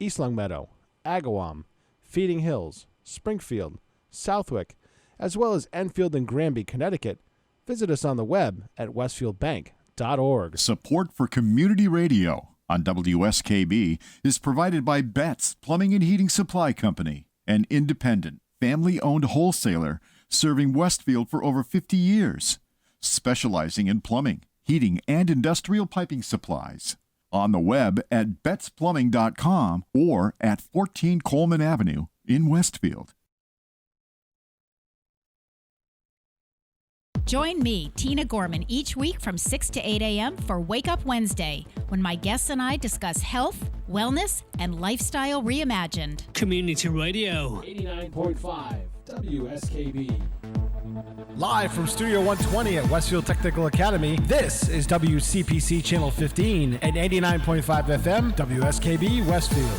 East Longmeadow, Agawam, Feeding Hills, Springfield, Southwick, as well as Enfield and Granby, Connecticut, visit us on the web at westfieldbank.org. Support for community radio on WSKB is provided by Betts Plumbing and Heating Supply Company, an independent, family-owned wholesaler serving Westfield for over 50 years, specializing in plumbing, heating, and industrial piping supplies. On the web at bettsplumbing.com or at 14 Coleman Avenue in Westfield. Join me, Tina Gorman, each week from 6 to 8 a.m. for Wake Up Wednesday, when my guests and I discuss health, wellness, and lifestyle reimagined. Community Radio. 89.5 WSKB. Live from Studio 120 at Westfield Technical Academy, this is WCPC Channel 15 and 89.5 FM, WSKB Westfield.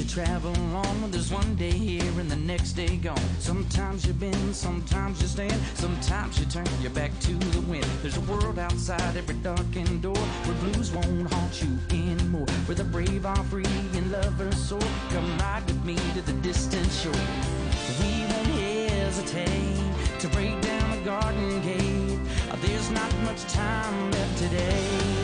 Travel on, there's one day here and the next day gone. Sometimes you bend, sometimes you stand, sometimes you turn your back to the wind. There's a world outside every darkened door where blues won't haunt you anymore, where the brave are free and lovers soar. Come ride with me to the distant shore. We won't hesitate to break down the garden gate. There's not much time left today.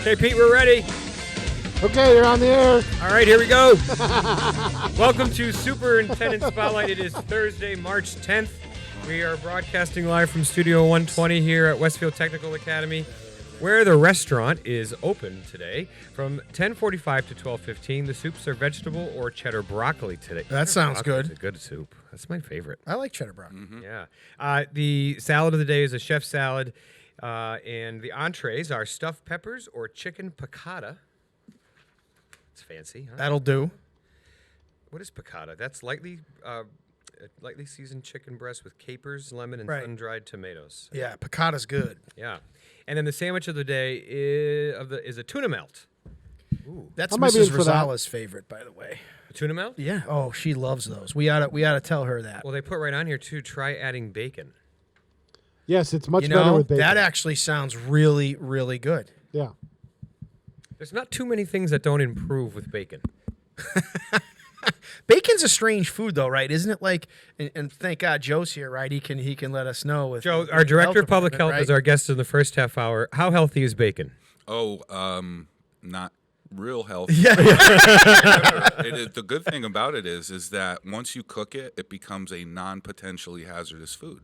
Okay, Pete, we're ready. Okay, you're on the air. All right, here we go. Welcome to Superintendent Spotlight. It is Thursday, March 10th. We are broadcasting live from Studio 120 here at Westfield Technical Academy, where the restaurant is open today from 10:45 to 12:15. The soups are vegetable or cheddar broccoli today. That sounds Broccoli is good. a good soup. That's my favorite. I like cheddar broccoli. Mm-hmm. Yeah. The salad of the day is a chef salad, and the entrees are stuffed peppers or chicken piccata. It's fancy, huh? That'll do. What is piccata? That's lightly lightly seasoned chicken breast with capers, lemon, and Right. sun-dried tomatoes. Yeah, piccata's good. Yeah. And then the sandwich of the day is a tuna melt. That's I might be Mrs. in for that. Rosala's favorite, by the way. A tuna melt? Yeah. Oh, she loves those. We oughta tell her that. Well, they put right on here, too, try adding bacon. Yes, it's much you better know, with bacon. that actually sounds really, really good. Yeah. There's not too many things that don't improve with bacon. Bacon's a strange food, though, right? Isn't it like? And thank God Joe's here, right? He can let us know. With Joe, with our the director of public health, department, is our guest in the first half hour. How healthy is bacon? Not real healthy. Yeah. The good thing about it is that once you cook it, it becomes a non-potentially hazardous food.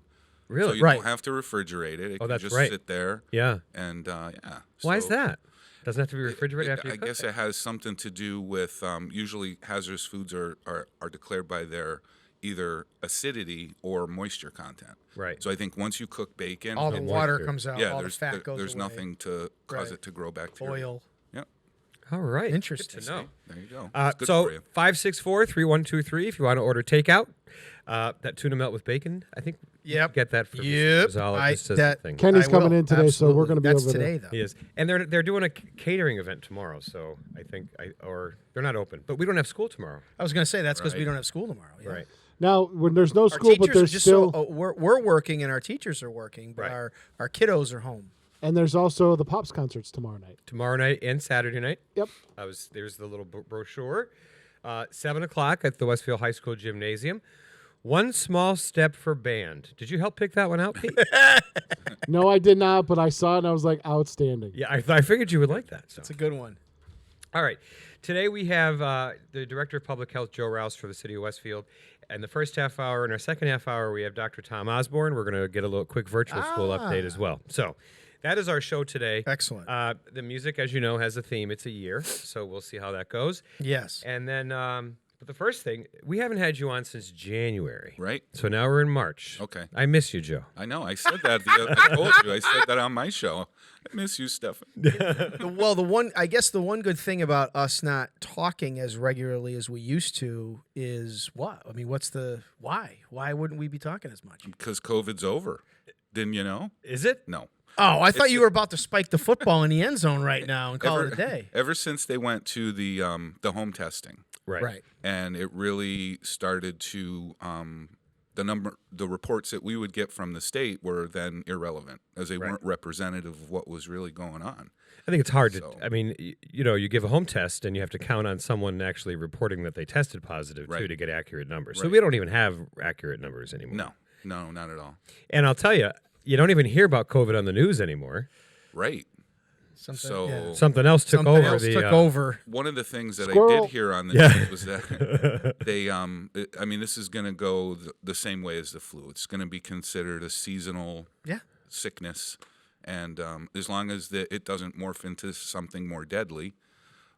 Really? So you Right. don't have to refrigerate it. It can that's just right. sit there. Yeah. And Why is So that? Doesn't have to be refrigerated after you I cook guess it has something to do with usually hazardous foods are declared by their either acidity or moisture content. Right. So I think once you cook bacon, all the And water moisture. comes out. yeah, all there's the fat goes there's away. nothing to cause Right. it to grow bacteria. Oil. Yep. All right. Interesting. Good to know. There you go. It's good So for you. 564-3123 if you want to order takeout. That tuna melt with bacon, I think Yep. get that for Yep. Rosala just as a that- thing. Kenny's I coming will, in today, so we're absolutely. going to be That's over today, there. though. He is. And they're doing a catering event tomorrow, so I think or they're not open. But we don't have school tomorrow. I was going to say that's because we Right. don't have school tomorrow. Yeah. Right. Now, when there's no Our school, but teachers there's are just still, we're working and our teachers are working, but Right. our kiddos are home. and there's also the Pops concerts tomorrow night. Tomorrow night and Saturday night. Yep. There's the little brochure. 7 o'clock at the Westfield High School Gymnasium. One small step for band. Did you help pick that one out, Pete? No, I did not, but I saw it and I was like, outstanding. Yeah, I figured you would like that. So. It's a good one. All right. Today we have the Director of Public Health, Joe Rouse, for the City of Westfield. And the first half hour and our second half hour, we have Dr. Tom Osborne. We're going to get a little quick virtual school update as well. So that is our show today. Excellent. The music, as you know, has a theme. It's a year, so we'll see how that goes. Yes. And then, but the first thing, we haven't had you on since January. Right. So now we're in March. Okay. I miss you, Joe. I know. I said that. I told you. I said that on my show. I miss you, Stefan. Well, the one good thing about us not talking as regularly as we used to is what? I mean, why? Why wouldn't we be talking as much? Because COVID's over. Didn't you know? Is it? No. Oh, I thought It's you were about to spike the football in the end zone right now and call it a day. Ever since they went to the home testing, Right. and it really started to the reports that we would get from the state were then irrelevant as they weren't representative of what was really going on. I think it's hard So- to, I mean, you give a home test and you have to count on someone actually reporting that they tested positive, too, Right. to get accurate numbers. So Right. we don't even have accurate numbers anymore. No, not at all. And I'll tell you, you don't even hear about COVID on the news anymore. Right. Something, So yeah. Something else took Something over else the. took over. one of the things that I Squirrel. did hear on the Yeah. news was that they, I mean, this is going to go the same way as the flu. It's going to be considered a seasonal Yeah. sickness, and as long as it doesn't morph into something more deadly,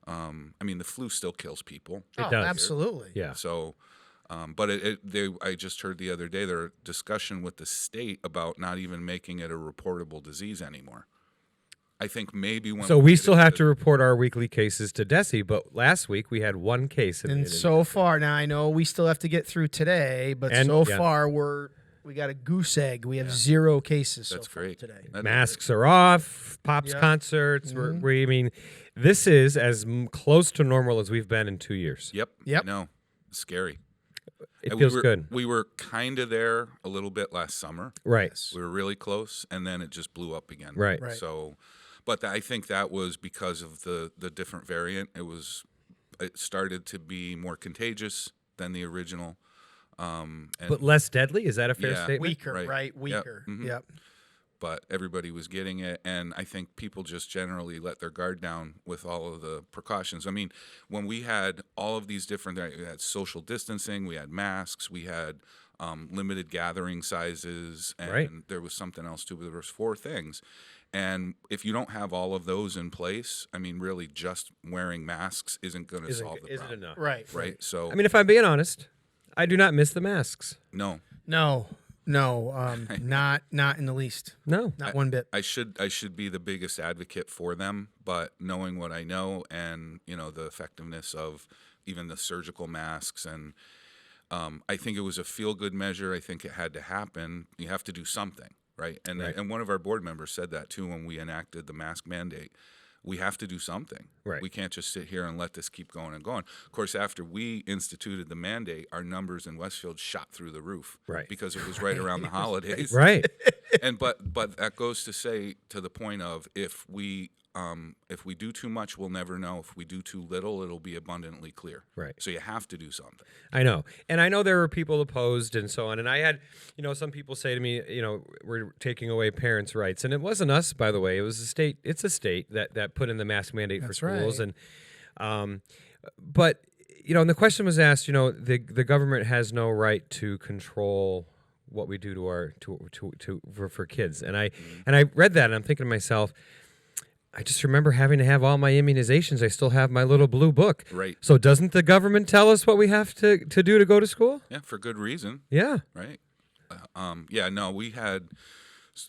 I mean, the flu still kills people. Oh, does. absolutely. Yeah. So, but I just heard the other day their discussion with the state about not even making it a reportable disease anymore. I think maybe when So we get still into have the- to report our weekly cases to DESI, but last week we had one case. And so far, now I know we still have to get through today, but And- so yeah. far we got a goose egg. We have 0 cases That's so far great. today. That is masks are off, Pops Yeah. concerts. I mean, this is as close to normal as we've been in 2 years. Yep. Yep. No, scary. It And feels we were, good. We were kind of there a little bit last summer. Right. We were really close, and then it just blew up again. Right. Right. So, but I think that was because of the different variant. It started to be more contagious than the original. And, But less deadly? Is that a fair Yeah. statement? Weaker, Right. right? Yep. Weaker. Mhm. Yep. but everybody was getting it, and I think people just generally let their guard down with all of the precautions. I mean, when we had all of these different, we had social distancing, we had masks, we had limited gathering sizes, and Right. there was something else too. There was 4 things, and if you don't have all of those in place, I mean, really, just wearing masks isn't going to solve the Isn't problem, enough. Right. right? So, I mean, if I'm being honest, I do not miss the masks. no, No. Not in the least. No. Not one bit. I should be the biggest advocate for them, but knowing what I know and the effectiveness of even the surgical masks, and I think it was a feel-good measure. I think it had to happen. You have to do something, right? And one of our board members said that too when we enacted the mask mandate. We have to do something. Right. We can't just sit here and let this keep going and going. Of course, after we instituted the mandate, our numbers in Westfield shot through the roof. Right. Because it was right around the holidays. Right. And but that goes to say to the point of if we do too much, we'll never know. If we do too little, it'll be abundantly clear. Right. So you have to do something. I know. And I know there were people opposed and so on. And I had, some people say to me, we're taking away parents' rights. And it wasn't us, by the way. It was the state. It's a state that put in the mask mandate for schools. Right. And, but, and the question was asked, the government has no right to control what we do for kids. And I read that and I'm thinking to myself, I just remember having to have all my immunizations. I still have my little blue book. Right. So doesn't the government tell us what we have to do to go to school? Yeah, for good reason. Yeah. Right. No, we had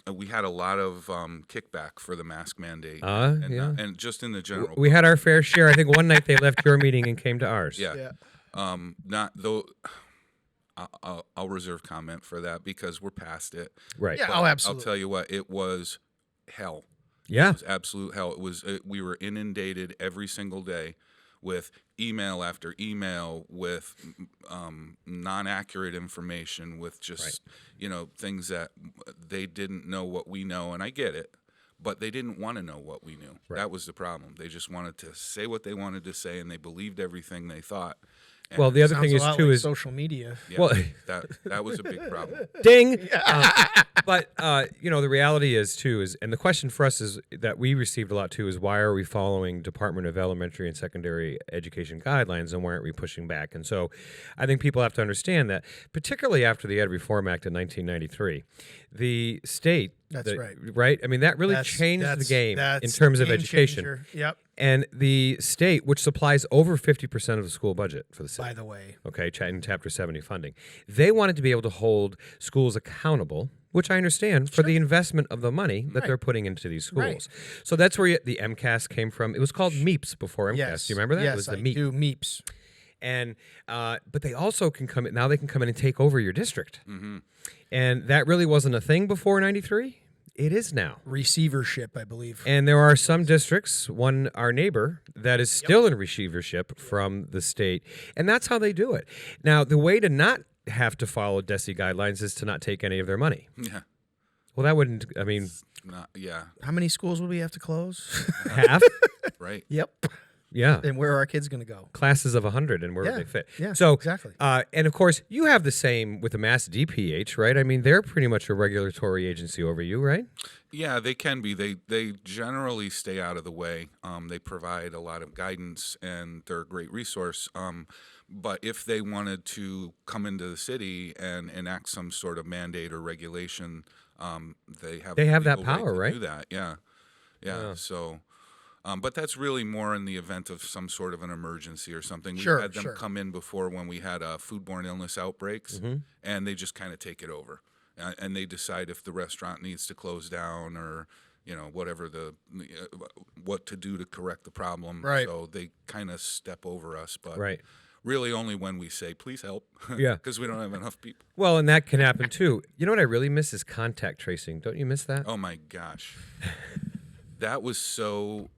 a lot of kickback for the mask mandate. And just in the general. We had our fair share. I think one night they left your meeting and came to ours. Yeah. Not though. I'll reserve comment for that because we're past it. Right. Yeah. But Absolutely. I'll tell you what, it was hell. Yeah. It was absolute hell. We were inundated every single day with email after email, with non-accurate information, with just, things that they didn't know what we know. And I get it, but they didn't want to know what we knew. Right. That was the problem. They just wanted to say what they wanted to say, and they believed everything they thought. And well, the other thing is too is social media. Yeah, well, that was a big problem. Ding. But the reality is too and the question for us is that we received a lot too is why are we following Department of Elementary and Secondary Education guidelines and why aren't we pushing back? And so, I think people have to understand that, particularly after the Ed Reform Act in 1993, the state. That's right. Right. I mean, that really changed the game in terms of education. Changer. Yep. And the state, which supplies over 50% of the school budget for the city. By the way. Okay, in Chapter 70 funding. They wanted to be able to hold schools accountable, which I understand, for the investment of the money that they're putting into these schools. Right. So that's where the MCAS came from. It was called MEEPS before MCAS. Yes. Do you remember that? Yes, It was the I MEEP. do. MEEPS. And but they also can come in, now they can come in and take over your district. Mm-hmm. And that really wasn't a thing before 93. It is now. Receivership, I believe. And there are some districts, one our neighbor, that is still in receivership from the state. And that's how they do it. Now, the way to not have to follow DESE guidelines is to not take any of their money. Yeah. Well, that wouldn't, Yeah. How many schools would we have to close? half? Right. Yep. Yeah. And where are our kids going to go? Classes of 100 and where would they fit? Yeah, so, exactly. And of course, you have the same with the Mass DPH, right? I mean, they're pretty much a regulatory agency over you, right? Yeah, they can be. They generally stay out of the way. They provide a lot of guidance, and they're a great resource. But if they wanted to come into the city and enact some sort of mandate or regulation, they have that legal power, to right? do that. Yeah. So. But that's really more in the event of some sort of an emergency or something. We've had them come in before when we had foodborne illness outbreaks, and they just kind of take it over. And they decide if the restaurant needs to close down or, whatever what to do to correct the problem. Right. So they kind of step over us. But Right. really only when we say, please help. Yeah. Because we don't have enough people. Well, and that can happen too. You know what I really miss is contact tracing. Don't you miss that? Oh, my gosh. That was so...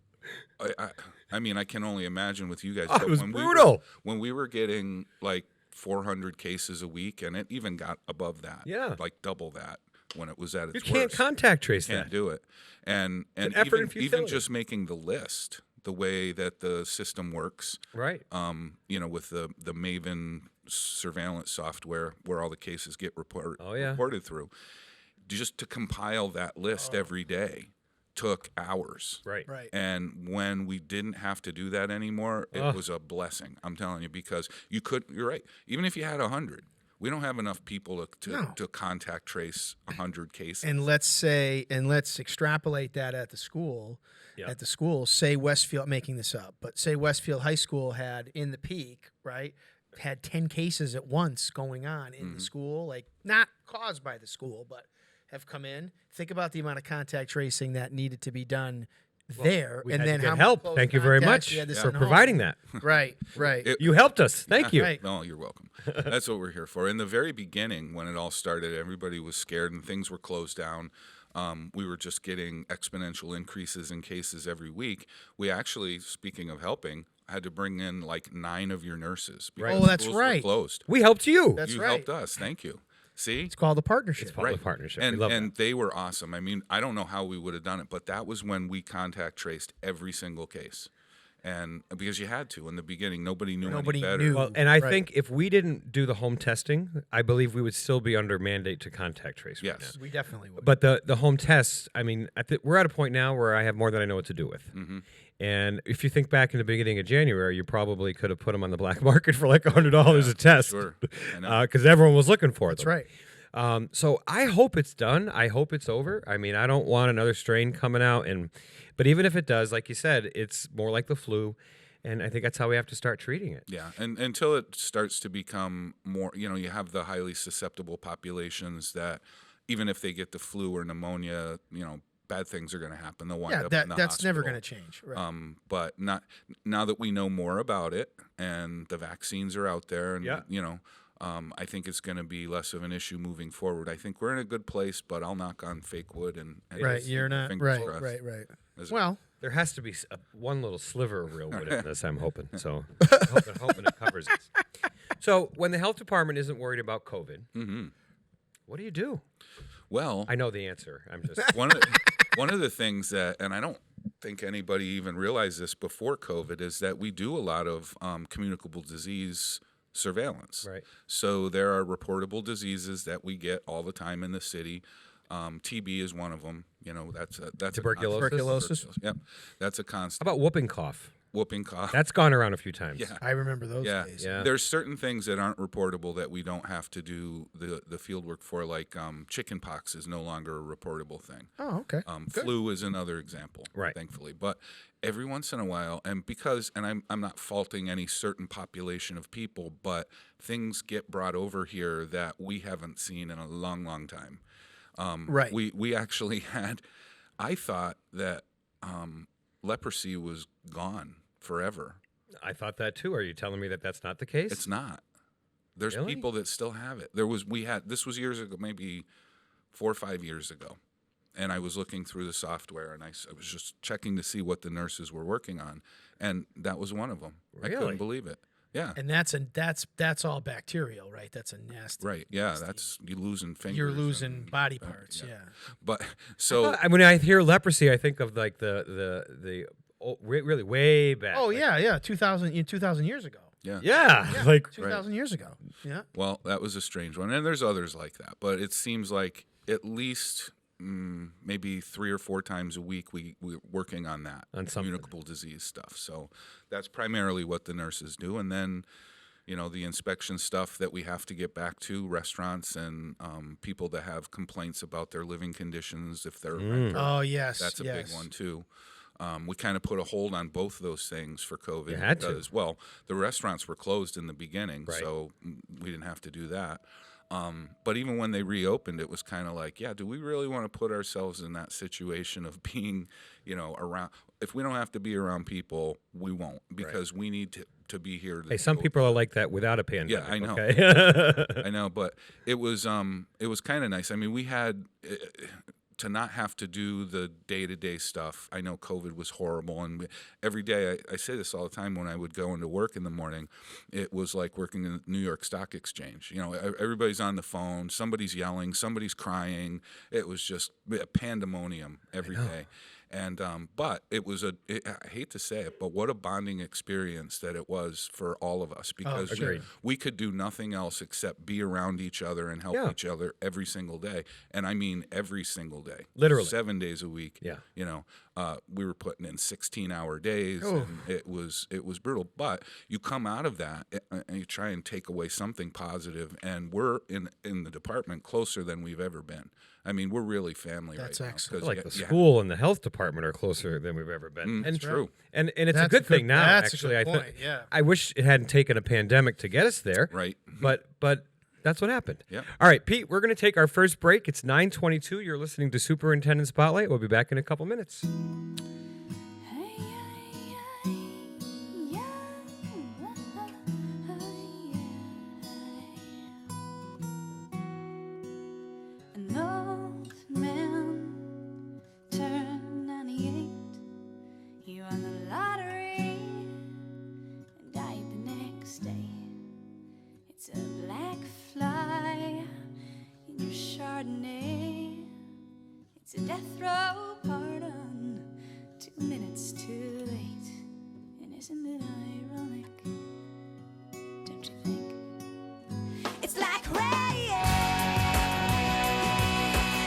I mean, I can only imagine with you guys. It was when brutal. When we were getting like 400 cases a week, and it even got above that. Yeah. Like double that when it was at its You worst. can't contact trace You can't that. do it. And an effort and even futility. just making the list, the way that the system works, Right. with the Maven surveillance software where all the cases get reported through, just to compile that list every day took hours. Right. And when we didn't have to do that anymore, it was a blessing. I'm telling you, because you're right. Even if you had 100, we don't have enough people to contact trace 100 cases. And let's extrapolate that at the school. Yep. At the school, say Westfield, making this up, but say Westfield High School had in the peak, right, had 10 cases at once going on in the school, like not caused by the school, but have come in. Think about the amount of contact tracing that needed to be done there, We and had then to get how help. close Thank you very contacts much you had to for send home. providing that. Right. You helped us. Thank you. Right. No, you're welcome. That's what we're here for. In the very beginning, when it all started, everybody was scared and things were closed down. We were just getting exponential increases in cases every week. We actually, speaking of helping, had to bring in like 9 of your nurses. because Oh, that's schools were right. closed. We helped you. That's You right. helped us. Thank you. See? It's called a partnership. Part of the partnership. We And, love and that. they were awesome. I mean, I don't know how we would have done it, but that was when we contact traced every single case. And because you had to in the beginning, nobody knew Nobody any better. knew. Well, and I Right. think if we didn't do the home testing, I believe we would still be under mandate to contact trace right Yes. now. We definitely would. But the home tests, I mean, we're at a point now where I have more than I know what to do with. Mm-hmm. And if you think back in the beginning of January, you probably could have put them on the black market for like $100 a test. Sure. I know. Because everyone was looking for That's them. right. So I hope it's done. I hope it's over. I mean, I don't want another strain coming out. But even if it does, like you said, it's more like the flu. And I think that's how we have to start treating it. Yeah, and until it starts to become more, you have the highly susceptible populations that even if they get the flu or pneumonia, bad things are going to happen. They'll wind Yeah, up in the that's never hospital. going to change. Right. But not now that we know more about it and the vaccines are out there, and I think it's going to be less of an issue moving forward. I think we're in a good place, but I'll knock on fake wood and Right. just You're keep my not. fingers Right. crossed. Right. As it- Well, There has to be one little sliver of real wood in this, I'm hoping. So hoping it covers us. So when the health department isn't worried about COVID, what do you do? Well, I know the answer. I'm just one of the things that, and I don't think anybody even realized this before COVID, is that we do a lot of communicable disease surveillance. Right. So there are reportable diseases that we get all the time in the city. TB is one of them. That's Tuberculosis? Yep, that's a constant. How about whooping cough? Whooping cough? That's gone around a few times. Yeah. I remember those Yeah. days. Yeah. There's certain things that aren't reportable that we don't have to do the field work for, like chicken pox is no longer a reportable thing. Oh, okay. Good. Flu is another example, Right. thankfully. But every once in a while, and I'm not faulting any certain population of people, but things get brought over here that we haven't seen in a long, long time. Right. We actually had, I thought that leprosy was gone forever. I thought that too. Are you telling me that that's not the case? It's not. There's Really? people that still have it. This was years ago, maybe 4 or 5 years ago. And I was looking through the software and I was just checking to see what the nurses were working on. And that was one of them. I Really? couldn't believe it. Yeah. And that's all bacterial, right? That's a nasty. Right. Yeah. You're losing fingers. You're losing and- body parts. Yeah. But so When I hear leprosy, I think of like the really way back. Oh like, yeah. 2000 years ago. yeah. Yeah. Like 2000 years ago. Yeah. Well, that was a strange one. And there's others like that. But it seems like at least maybe 3 or 4 times a week we're working on that, On something. communicable disease stuff. So that's primarily what the nurses do. And then, the inspection stuff that we have to get back to, restaurants and people that have complaints about their living conditions, if they're a renter. Oh yes. That's a yes. big one too. We kind of put a hold on both of those things for COVID. You had to. because, well, the restaurants were closed in the beginning, Right. so we didn't have to do that. But even when they reopened, it was kind of like, do we really want to put ourselves in that situation of being, around? If we don't have to be around people, we won't, because we need to be here. Hey, some people are like that without a pandemic. Yeah, I know. Okay? I know, but it was kind of nice. I mean, we had to not have to do the day-to-day stuff. I know COVID was horrible, and every day, I say this all the time when I would go into work in the morning, it was like working in the New York Stock Exchange. Everybody's on the phone, somebody's yelling, somebody's crying. It was just a pandemonium every day. And but it was I hate to say it, but what a bonding experience that it was for all of us, because agreed. we could do nothing else except be around each other and help Yeah. each other every single day. And I mean every single day. Literally. 7 days a week. Yeah. We were putting in 16-hour days, and it was brutal. But you come out of that and you try and take away something positive, and we're in the department closer than we've ever been. I mean, we're really family That's right excellent. now. 'cause like the you- school and the health department are closer than we've ever been. That's true. And it's That's a good thing now. that's a Actually, good I point, think. yeah. I wish it hadn't taken a pandemic to get us there. Right. But that's what happened. Yep. All right, Pete. We're going to take our first break. It's 9:22. You're listening to Superintendent Spotlight. We'll be back in a couple minutes. It's a death row pardon, 2 minutes too late. And isn't it ironic? Don't you think? It's like rain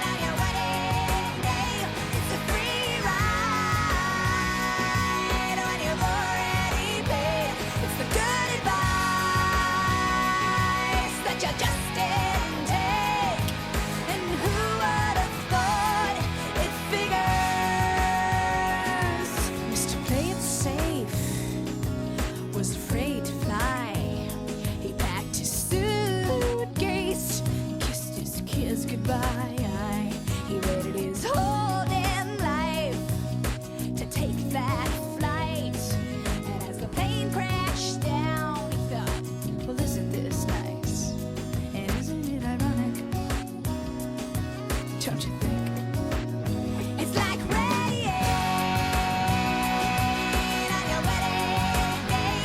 on your wedding day. It's a free ride when you've already paid. It's the good advice that you just didn't take. And who would have thought it figures? Mr. Play It Safe was afraid to fly. He packed his suitcase, kissed his kids goodbye. He waited his whole damn life to take that flight. And as the plane crashed down, he thought, well, isn't this nice? And isn't it ironic? Don't you think? It's like rain on your wedding day.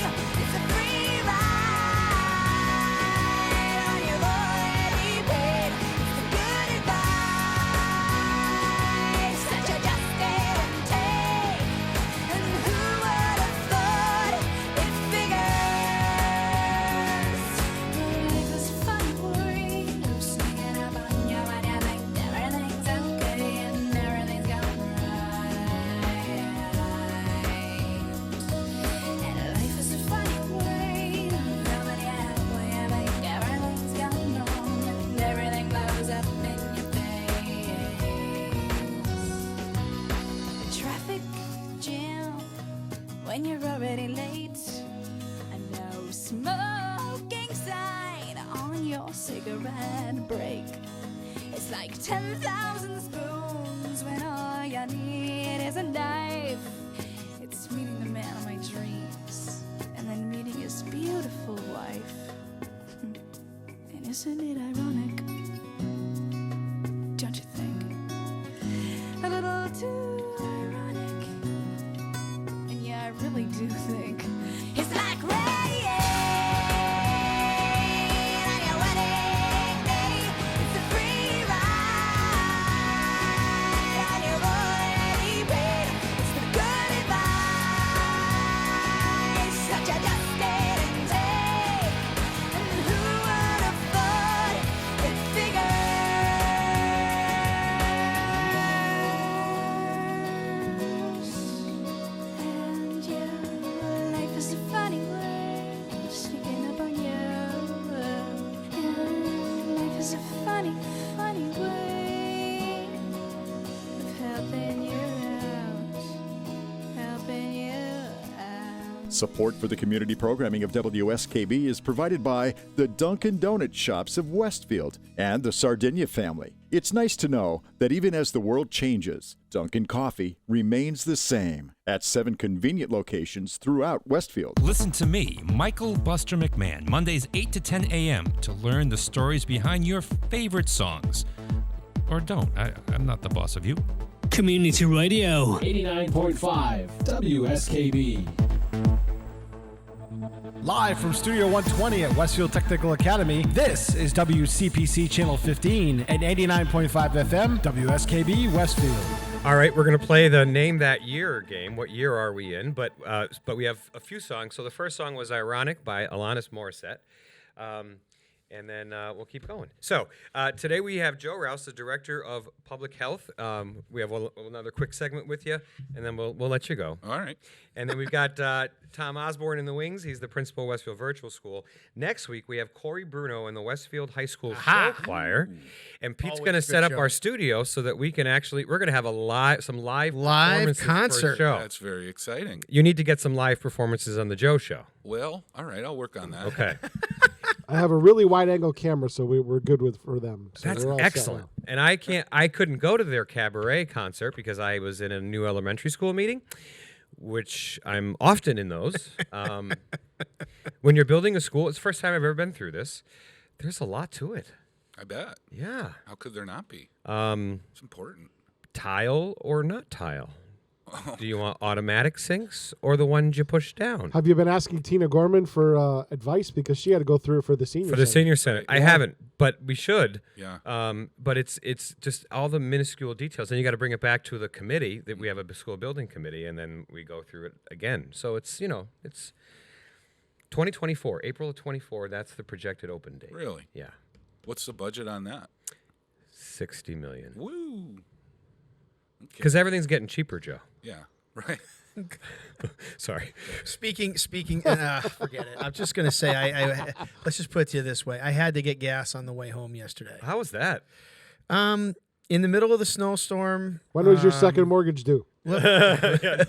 It's a free ride when you've already paid. It's the good advice that you just didn't take. And who would have thought it figures? Life is a funny word, sneaking up on you when you think everything's okay and everything's gone right. And life is a funny word, coming halfway, I think everything's gone wrong and everything blows up in your face. A traffic jam when you're already late. A no smoking sign on your cigarette break. It's like 10,000 spoons when all you need is a knife. It's meeting the man of my dreams and then meeting his beautiful wife. And isn't it ironic? Don't you think? A little too ironic. And yeah, I really do think it's like rain on your wedding day. It's a free ride and you've already paid. It's the good advice that you just didn't take. And who would have thought it figures? And your life is a funny word, sneaking up on you. And life is a funny, funny way of helping you out, helping you out. Support for the community programming of WSKB is provided by the Dunkin' Donut Shops of Westfield and the Sardinia family. It's nice to know that even as the world changes, Dunkin' Coffee remains the same at 7 convenient locations throughout Westfield. Listen to me, Michael Buster McMahon, Mondays 8 to 10 a.m. to learn the stories behind your favorite songs. Or don't. I'm not the boss of you. Community Radio 89.5 WSKB. Live from Studio 120 at Westfield Technical Academy, this is WCPC Channel 15 and 89.5 FM, WSKB Westfield. All right, we're going to play the Name That Year game. What year are we in? But we have a few songs. So the first song was Ironic by Alanis Morissette. And then we'll keep going. So today we have Joe Rouse, the Director of Public Health. We have another quick segment with you, and then we'll let you go. All right. And then we've got Tom Osborne in the wings. He's the principal of Westfield Virtual School. Next week, we have Corey Bruno in the Westfield High School Show Choir. And Pete's going to set up our studio so that we can we're going to have some live performances for a show. That's very exciting. You need to get some live performances on the Joe Show. Well, all right, I'll work on that. Okay. I have a really wide-angle camera, so we're good for them. So That's we're all excellent. And I couldn't go to their cabaret concert because I was in a new elementary school meeting, which I'm often in those. When you're building a school, it's the first time I've ever been through this. There's a lot to it. I bet. Yeah. How could there not be? It's important. Tile or not tile? Do you want automatic sinks or the ones you push down? Have you been asking Tina Gorman for advice because she had to go through it for the senior For the center. senior center. I haven't, but we should. Yeah. But it's just all the minuscule details. And you got to bring it back to the committee that we have a school building committee, and then we go through it again. So it's 2024, April of 24. That's the projected open date. Really? Yeah. What's the budget on that? $60 million. Woo. Because everything's getting cheaper, Joe. Yeah. Right. Sorry. Speaking, forget it. I'm just going to say, I let's just put it to you this way. I had to get gas on the way home yesterday. How was that? In the middle of the snowstorm. When was your second mortgage due? Let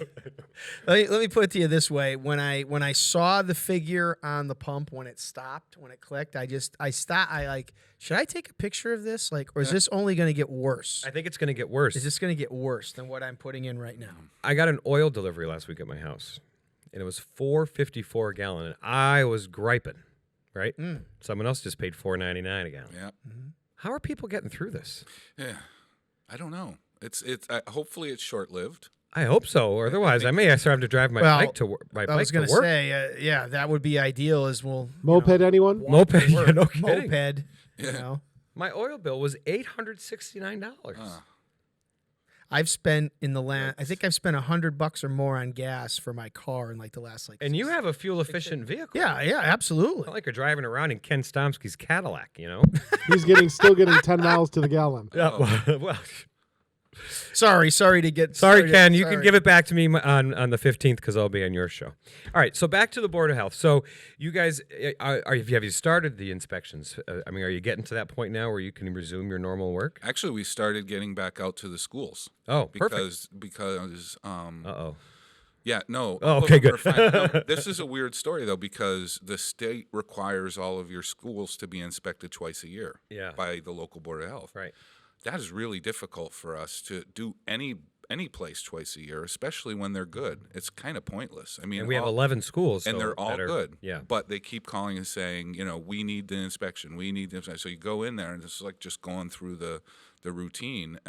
me put it to you this way. When I saw the figure on the pump, when it stopped, when it clicked, I stopped. Should I take a picture of this? Or is this only going to get worse? I think it's going to get worse. Is this going to get worse than what I'm putting in right now? I got an oil delivery last week at my house, and it was $4.54 a gallon, and I was griping, right? Someone else just paid $4.99 a gallon. Yeah. How are people getting through this? Yeah. I don't know. It's hopefully it's short-lived. I hope so, or otherwise I may start to drive my bike to work. I was going to say, that would be ideal. As well, moped, anyone? Moped, yeah, no kidding. Moped. Yeah. You know, my oil bill was $869. I've spent I think I've spent $100 or more on gas for my car in the last And you have a fuel-efficient vehicle. Yeah, absolutely. Not like you're driving around in Ken Stomsky's Cadillac, you know. He's still getting 10 miles to the gallon. Well. Sorry to get. Sorry, Ken. You can give it back to me on the 15th because I'll be on your show. All right. So back to the Board of Health. So you guys, have you started the inspections? Are you getting to that point now where you can resume your normal work? Actually, we started getting back out to the schools. Oh, because Yeah, no. Oh, okay, good. No, this is a weird story, though, because the state requires all of your schools to be inspected twice a year by the local Board of Health. Right. That is really difficult for us to do any place twice a year, especially when they're good. It's kind of pointless. And we have 11 schools. And they're all good. Yeah. But they keep calling and saying, we need the inspection. We need the inspection. So you go in there, and it's like just going through the routine.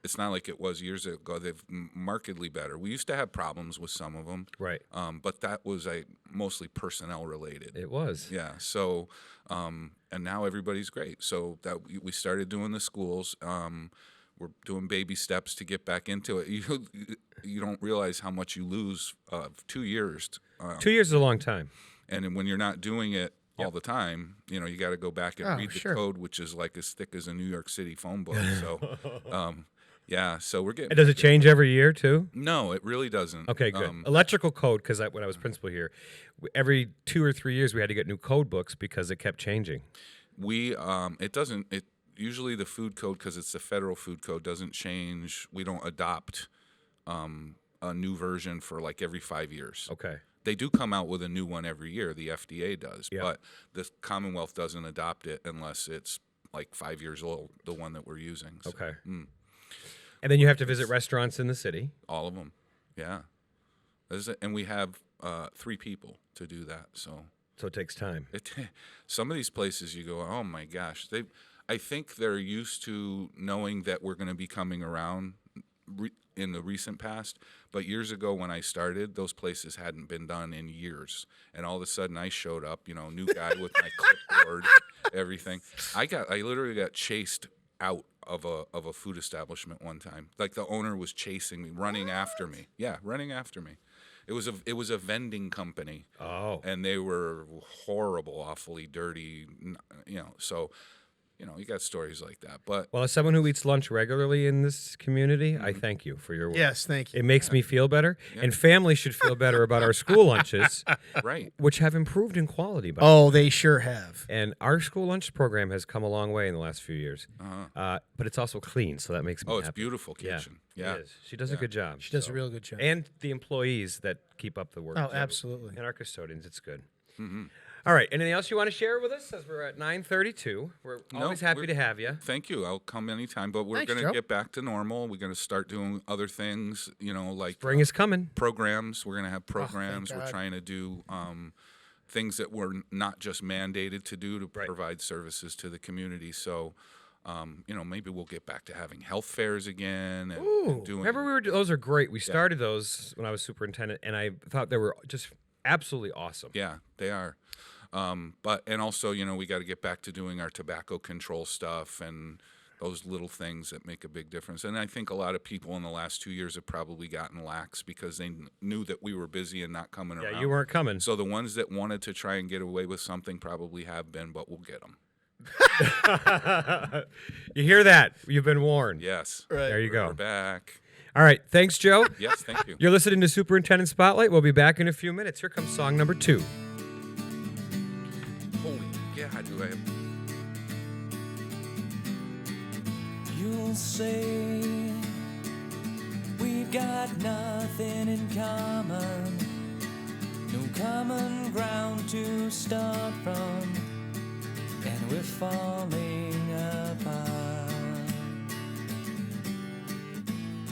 It's not like it was years ago. They've markedly better. We used to have problems with some of them. Right. But that was mostly personnel related. It was. Yeah. So, and now everybody's great. So that we started doing the schools. We're doing baby steps to get back into it. You don't realize how much you lose. 2 years. 2 years is a long time. And when you're not doing it all the time, you got to go back and read the code, which is like as thick as a New York City phone book. So, yeah, so we're getting. Does it change every year too? No, it really doesn't. Okay, good. Electrical code, because when I was principal here, every 2 or 3 years we had to get new code books because it kept changing. It doesn't. It usually the food code, because it's the federal food code, doesn't change. We don't adopt a new version for every 5 years. Okay. They do come out with a new one every year. The FDA does, but the Commonwealth doesn't adopt it unless it's 5 years old. The one that we're using. So, okay. And then you have to visit restaurants in the city. All of them, yeah. And we have 3 people to do that. So it takes time. Some of these places you go, oh my gosh. I think they're used to knowing that we're going to be coming around in the recent past. But years ago when I started, those places hadn't been done in years. And all of a sudden I showed up, new guy with my clipboard, everything. I literally got chased out of a food establishment one time. The owner was chasing me, running after me. Yeah, running after me. It was a vending company. Oh. And they were horrible, awfully dirty, so you got stories like that. But as someone who eats lunch regularly in this community, I thank you for your work. Yes, thank you. It makes me feel better, and families should feel better about our school lunches, right? Which have improved in quality. They sure have. And our school lunch program has come a long way in the last few years. But it's also clean, so that makes me happy. It's beautiful kitchen. Yeah. It is. She does a good job. She does a real good job. And the employees that keep up the work. Oh, absolutely. And our custodians, it's good. Mm-hmm. All right. Anything else you want to share with us as we're at 9:32? We're always happy to have you. Thank you. I'll come anytime. But we're going to get back to normal. We're going to start doing other things, like spring is coming. Programs. We're going to have programs. We're trying to do things that we're not just mandated to do to provide services to the community. So maybe we'll get back to having health fairs again. And, Ooh, and doing. remember those are great. We started those when I was superintendent, and I thought they were just absolutely awesome. Yeah, they are. And also, we got to get back to doing our tobacco control stuff and those little things that make a big difference. And I think a lot of people in the last 2 years have probably gotten lax because they knew that we were busy and not coming around. Yeah, you weren't coming. So the ones that wanted to try and get away with something probably have been, but we'll get them. You hear that? You've been warned. Yes. Right. There you go. We're back. All right. Thanks, Joe. Yes, thank you. You're listening to Superintendent Spotlight. We'll be back in a few minutes. Here comes song number 2. Holy God, do I have... You'll say we've got nothing in common, no common ground to start from, and we're falling apart.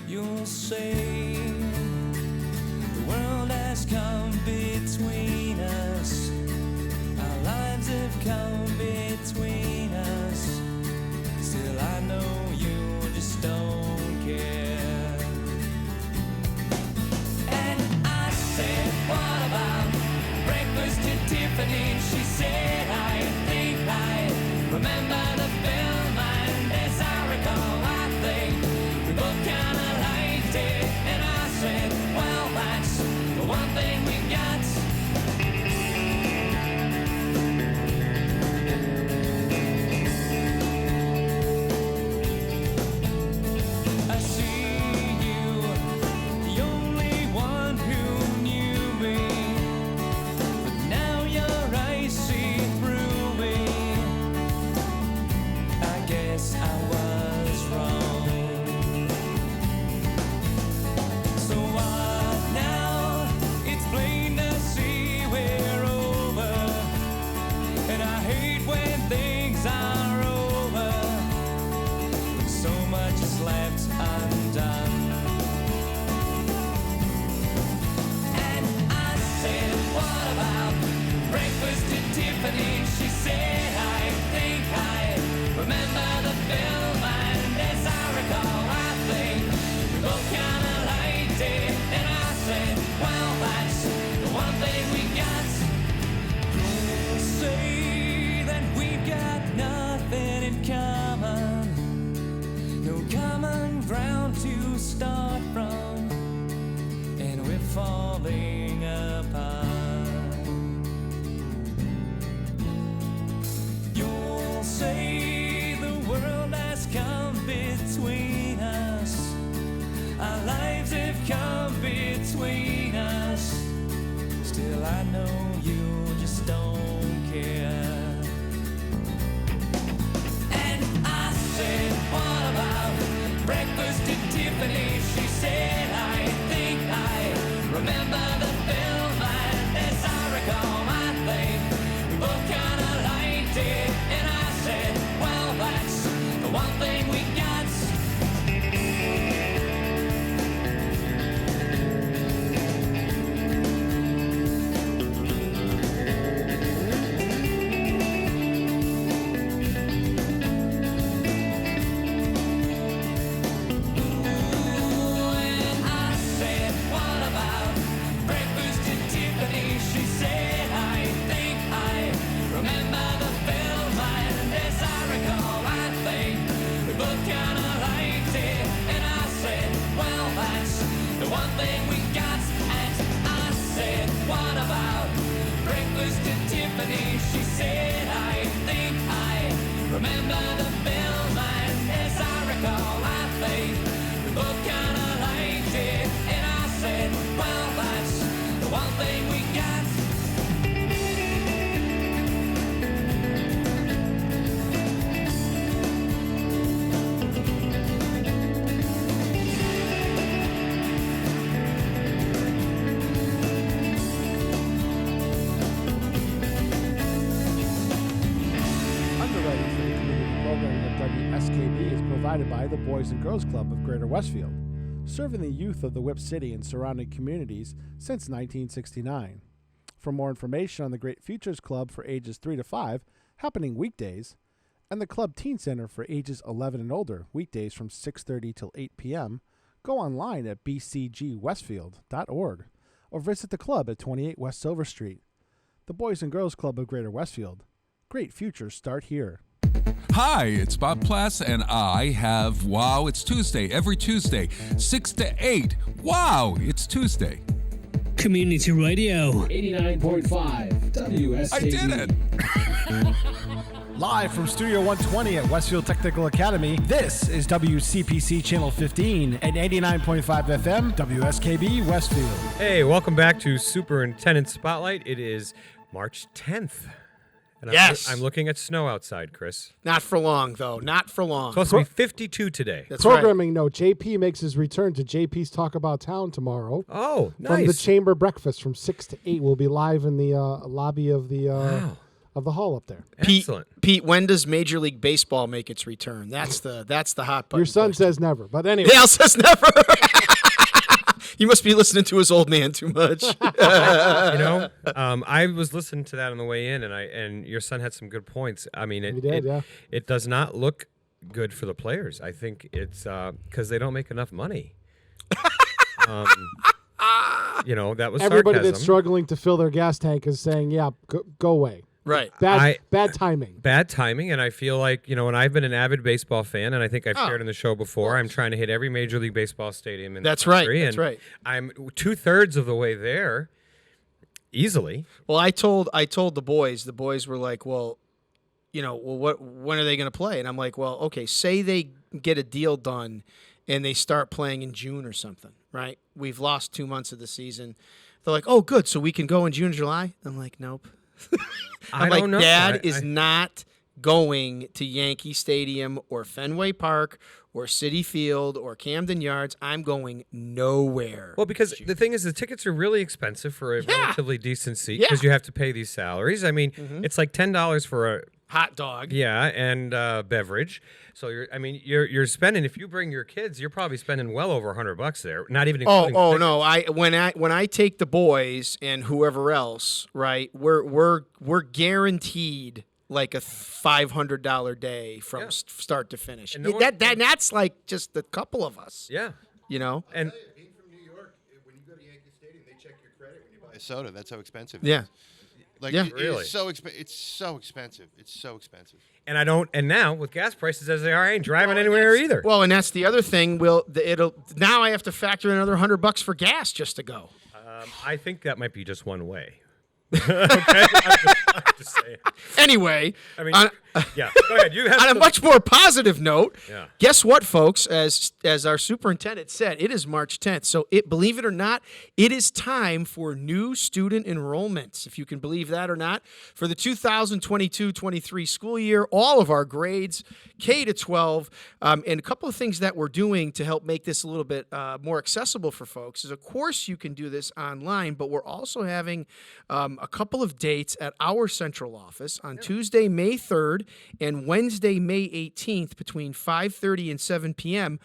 You'll say the world has come between us, our lives have come between us. Still I know you just don't care. And I said, what about breakfast at Tiffany? She said, I think I remember the film, and as I recall, I think we both kinda liked it. And I said, well, that's the one thing we got. I see you, the only one who knew me, but now your eyes see through me. I guess I was wrong. So what now? It's plain to see we're over, and I hate when things are over. So much is left undone. And I said, what about breakfast at Tiffany? She said, I think I remember the film, and as I recall, I think we both kinda liked it. And I said, well, that's the one thing we got. You'll say that we've got nothing in common, no common ground to start from, and we're falling apart. You'll say the world has come between us, our lives have come between us. Still I know you just don't care. And I said, what about breakfast at Tiffany? She said, I think I remember the film, and as I recall, I think we both kinda liked it. And I said, well, that's the one thing we got. And I said, what about breakfast at Tiffany? She said, I think I remember the film, and as I recall, I think we both kinda liked it. And I said, well, that's the one thing we got. And I said, what about breakfast at Tiffany? She said, I think I remember the film, and as I recall, I think we both kinda liked it. And I said, well, that's the one thing we got. Underwriting for the community programming of WSKB is provided by the Boys and Girls Club of Greater Westfield, serving the youth of the Whip City and surrounding communities since 1969. For more information on the Great Futures Club for ages 3 to 5, happening weekdays, and the Club Teen Center for ages 11 and older, weekdays from 6:30 till 8 p.m., go online at bcgwestfield.org or visit the club at 28 West Silver Street. The Boys and Girls Club of Greater Westfield. Great futures start here. Hi, it's Bob Plass, and I have Wow, It's Tuesday, every Tuesday, 6 to 8. Wow, it's Tuesday. Community Radio 89.5 WSKB. I did it! Live from Studio 120 at Westfield Technical Academy, this is WCPC Channel 15 and 89.5 FM, WSKB Westfield. Hey, welcome back to Superintendent Spotlight. It is March 10th. And Yes. I'm looking at snow outside, Chris. Not for long, though. Not for long. Supposed to be 52 today. That's right. Programming note, JP makes his return to JP's Talk About Town tomorrow. Oh, From the nice. Chamber Breakfast from 6 to 8. We'll be live in the lobby of the of the hall up there. Excellent. Pete, when does Major League Baseball make its return? That's the hot button. Your son question. says never, but anyway. Dale says never. You must be listening to his old man too much. I was listening to that on the way in, and your son had some good points. I mean, it does not look good for the players. I think it's because they don't make enough money. That was Everybody sarcasm. that's struggling to fill their gas tank is saying, "Yeah, go away." Right. Bad timing. Bad timing, and I feel like, and I've been an avid baseball fan, and I think I've shared in the show before. I'm trying to hit every Major League Baseball stadium in the country. That's right. I'm 2/3 of the way there, easily. Well, I told the boys. The boys were like, when are they going to play? And I'm like, well, okay, say they get a deal done and they start playing in June or something, right? We've lost 2 months of the season. They're like, oh, good, so we can go in June, July? I'm like, nope. I'm like, don't know. Dad is not going to Yankee Stadium or Fenway Park or Citi Field or Camden Yards. I'm going nowhere. Well, because the thing is, the tickets are really expensive for a relatively decent seat because you have to pay these salaries. I mean, it's like $10 for a hot dog. Yeah, and beverage. So you're spending. If you bring your kids, you're probably spending well over $100 there. Not even. Including the no! When I take the boys and whoever else, right? We're guaranteed like a $500 day from start to finish. And that's like just a couple of us. Yeah, and. Being from New York, when you go to Yankee Stadium, they check your credit when you buy a soda. That's how expensive it is. Really? It's so expensive. It's so expensive. And now with gas prices as they are, I ain't driving anywhere either. Well, and that's the other thing. Now I have to factor in another $100 for gas just to go. I think that might be just one way. Okay, I'm just saying. Anyway, go ahead. You have on a much more positive note. Yeah. Guess what, folks? As our superintendent said, it is March 10th. So believe it or not, it is time for new student enrollments. If you can believe that or not, for the 2022-23 school year, all of our grades, K to 12, and a couple of things that we're doing to help make this a little bit more accessible for folks is, of course, you can do this online, but we're also having a couple of dates at our central office on Tuesday, May 3rd and Wednesday, May 18th between 5:30 and 7 p.m.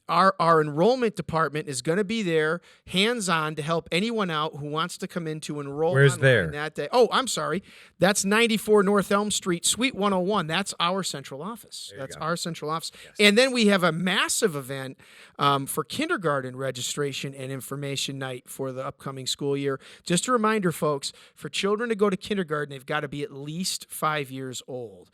Our enrollment department is going to be there, hands-on, to help anyone out who wants to come in to enroll. Where's there? That day. Oh, I'm sorry. That's 94 North Elm Street, Suite 101. That's our central office. That's our central office. Yes. And then we have a massive event for kindergarten registration and information night for the upcoming school year. Just a reminder, folks, for children to go to kindergarten, they've got to be at least 5 years old.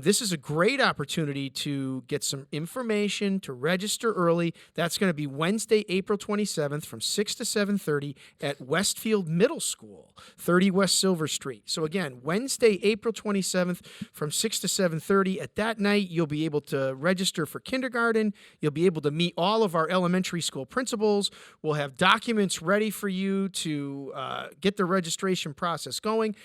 This is a great opportunity to get some information, to register early. That's going to be Wednesday, April 27th from 6 to 7:30 at Westfield Middle School, 30 West Silver Street. So again, Wednesday, April 27th from 6 to 7:30. At that night, you'll be able to register for kindergarten. You'll be able to meet all of our elementary school principals. We'll have documents ready for you to get the registration process going.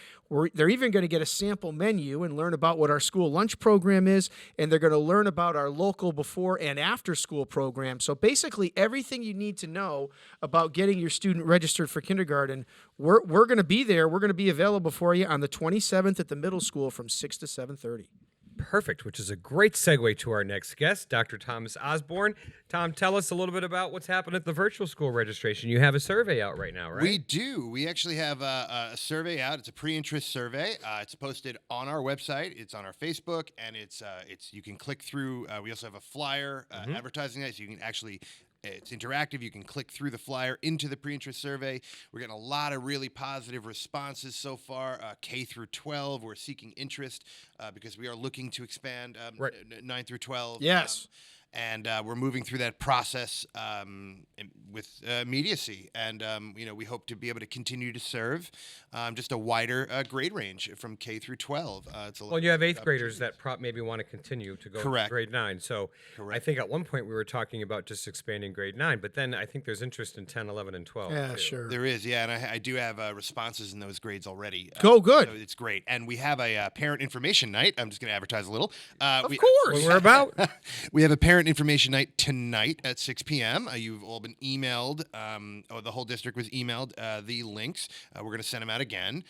They're even going to get a sample menu and learn about what our school lunch program is, and they're going to learn about our local before and after school program. So basically everything you need to know about getting your student registered for kindergarten, we're going to be there. We're going to be available for you on the 27th at the middle school from 6 to 7:30. Perfect, which is a great segue to our next guest, Dr. Thomas Osborne. Tom, tell us a little bit about what's happened at the virtual school registration. You have a survey out right now, right? We do. We actually have a survey out. It's a pre-interest survey. It's posted on our website. It's on our Facebook, and it's you can click through. We also have a flyer advertising that, so you can actually. It's interactive. You can click through the flyer into the pre-interest survey. We're getting a lot of really positive responses so far. K through 12, we're seeking interest because we are looking to expand 9 through 12. Yes. And we're moving through that process with immediacy. And, we hope to be able to continue to serve just a wider grade range from K through 12. Well, you have 8th graders that maybe want to continue to go to grade 9. So I think at one point we were talking about just expanding grade 9, but then I think there's interest in 10, 11, and 12. Yeah, too. sure. There is, yeah. And I do have responses in those grades already. Good. So it's great. And we have a parent information night. I'm just going to advertise a little. Of course. What we're about. We have a parent information night tonight at 6 p.m. You've all been emailed, the whole district was emailed the links. We're going to send them out again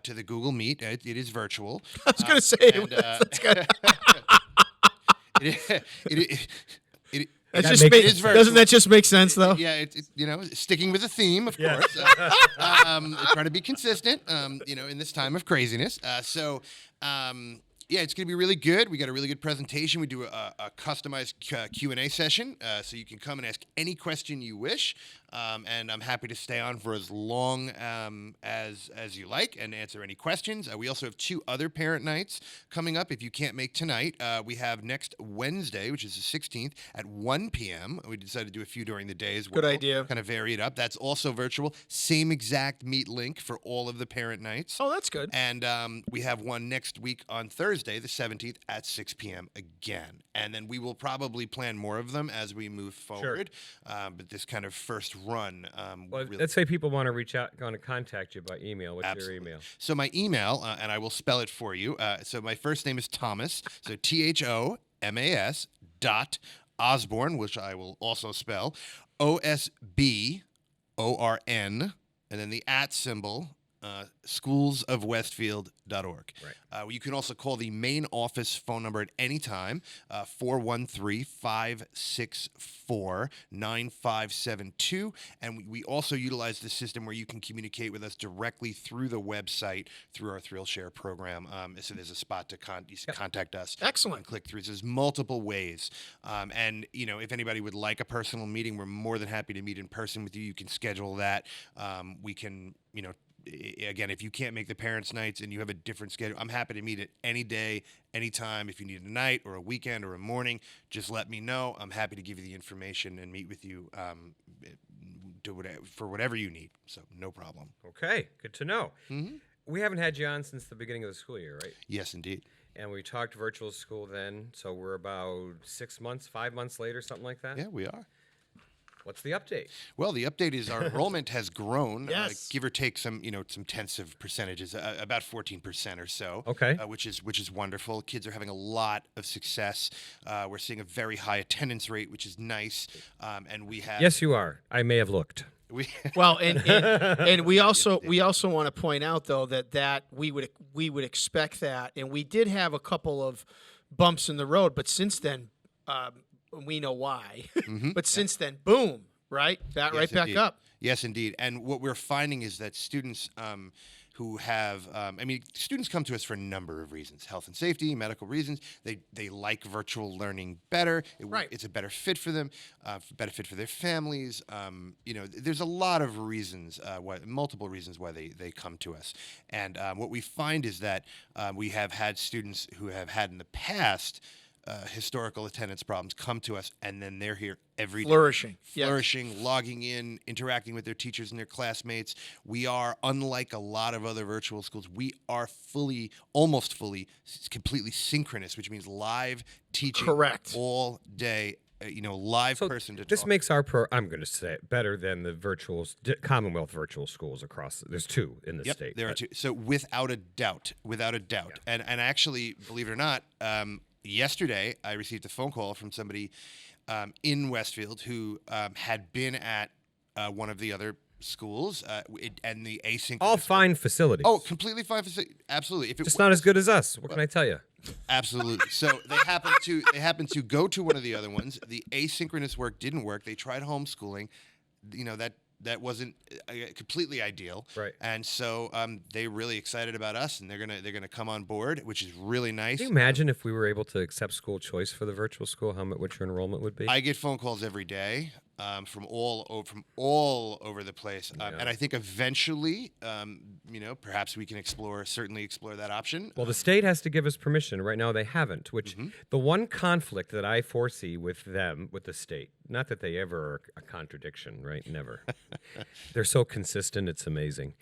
to the Google Meet. It is virtual. I was going to say, that's good. Doesn't that just make sense, though? Yeah, sticking with the theme, of course. Trying to be consistent, in this time of craziness. Yeah, it's going to be really good. We got a really good presentation. We do a customized Q&A session, so you can come and ask any question you wish, and I'm happy to stay on for as long as you like and answer any questions. We also have 2 other parent nights coming up. If you can't make tonight, we have next Wednesday, which is the 16th, at 1 p.m. We decided to do a few during the day as well. Good idea. Kind of vary it up. That's also virtual. Same exact Meet link for all of the parent nights. Oh, that's good. And we have one next week on Thursday, the 17th, at 6 p.m. again. And then we will probably plan more of them as we move forward. Sure. But this kind of first run. Let's say people want to reach out, want to contact you by email. What's your email? So my email, and I will spell it for you. So my first name is Thomas. So THOMAS Osborne, which I will also spell OSBORN, and then the @ symbol. Schoolsofwestfield.org. Right. You can also call the main office phone number at any time, 413-564-9572. And we also utilize the system where you can communicate with us directly through the website, through our Thrill Share program. So there's a spot to contact us. Excellent. And click through. So there's multiple ways. And, if anybody would like a personal meeting, we're more than happy to meet in person with you. You can schedule that. We can, again, if you can't make the parents' nights and you have a different schedule, I'm happy to meet it any day, anytime. If you need a night or a weekend or a morning, just let me know. I'm happy to give you the information and meet with you for whatever you need. So no problem. Okay, good to know. Mm-hmm. We haven't had you on since the beginning of the school year, right? Yes, indeed. And we talked virtual school then, so we're about 6 months, 5 months later, something like that? Yeah, we are. What's the update? Well, the update is our enrollment has grown, Yes. give or take some tenths of percentages, about 14% or so. Okay. Which is wonderful. Kids are having a lot of success. We're seeing a very high attendance rate, which is nice. And we have. Yes, you are. I may have looked. Well, and we also want to point out though that we would expect that, and we did have a couple of bumps in the road, but since then. We know why, but since then, boom, right? Back up. Yes, indeed. And what we're finding is that students who have, students come to us for a number of reasons: health and safety, medical reasons. They like virtual learning better. It's a better fit for them, better fit for their families. There's a lot of reasons, multiple reasons why they come to us. And what we find is that we have had students who have had in the past. Historical attendance problems come to us, and then they're here every day. Flourishing, logging in, interacting with their teachers and their classmates. We are, unlike a lot of other virtual schools, we are almost fully, completely synchronous, which means live teaching all day. Live person to talk. This makes our I'm going to say it, better than the Commonwealth virtual schools across. There's 2 in the state. There are 2. So without a doubt. Yeah. And actually, believe it or not, yesterday, I received a phone call from somebody in Westfield who had been at one of the other schools and the asynchronous. All fine facilities. Oh, completely fine facilities. Absolutely. Just not as good as us. What can I tell you? Absolutely. So they happened to go to one of the other ones. The asynchronous work didn't work. They tried homeschooling. That wasn't completely ideal. Right. And so they're really excited about us, and they're gonna come on board, which is really nice. Can you imagine if we were able to accept school choice for the virtual school, what your enrollment would be? I get phone calls every day from all over the place, and I think eventually, perhaps we can certainly explore that option. Well, the state has to give us permission. Right now, they haven't. Which the one conflict that I foresee with the state, not that they ever are a contradiction, right? Never. They're so consistent; it's amazing.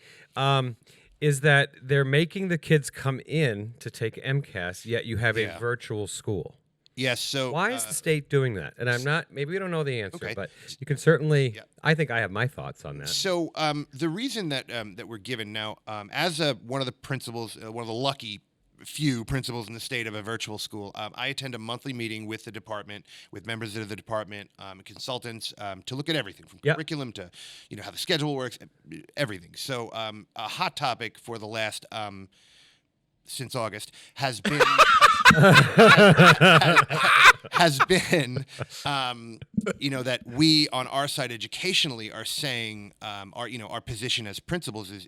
Is that they're making the kids come in to take MCAS, yet you have a virtual school. Yes. So why is the state doing that? And I'm not. Maybe we don't know the answer, Okay. but you can certainly. Yeah. I think I have my thoughts on that. So the reason that we're given now, as one of the principals, one of the lucky few principals in the state of a virtual school, I attend a monthly meeting with the department, with members of the department, consultants, to look at everything from curriculum to, how the schedule works, everything. So a hot topic for the last since August has been that we on our side educationally are saying our position as principals is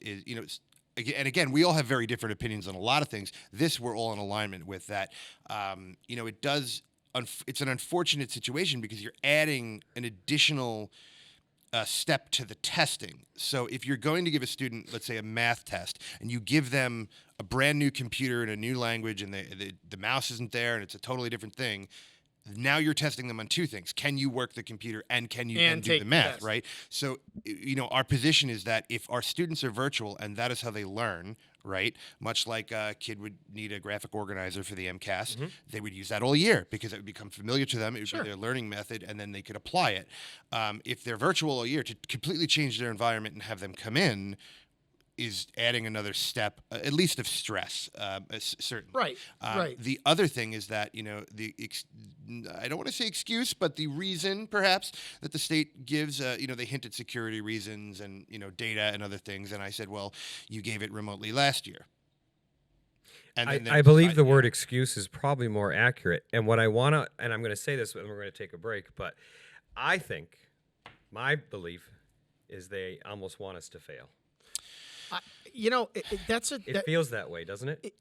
and again, we all have very different opinions on a lot of things. This we're all in alignment with that. It's an unfortunate situation because you're adding an additional step to the testing. So if you're going to give a student, let's say, a math test, and you give them a brand new computer in a new language, and the mouse isn't there, and it's a totally different thing, now you're testing them on two things. Can you work the computer, and can you then do the math, right? So, our position is that if our students are virtual and that is how they learn, right, much like a kid would need a graphic organizer for the MCAS, they would use that all year because it would become familiar to them. It would be their learning method, and then they could apply it. If they're virtual all year, to completely change their environment and have them come in is adding another step, at least of stress, certainly. Right. The other thing is that, I don't want to say excuse, but the reason perhaps that the state gives, they hint at security reasons and, data and other things. And I said, well, you gave it remotely last year. And I believe the word excuse is probably more accurate. And what I want to, and I'm going to say this, and we're going to take a break, but I think my belief is they almost want us to fail. It feels that way, doesn't it?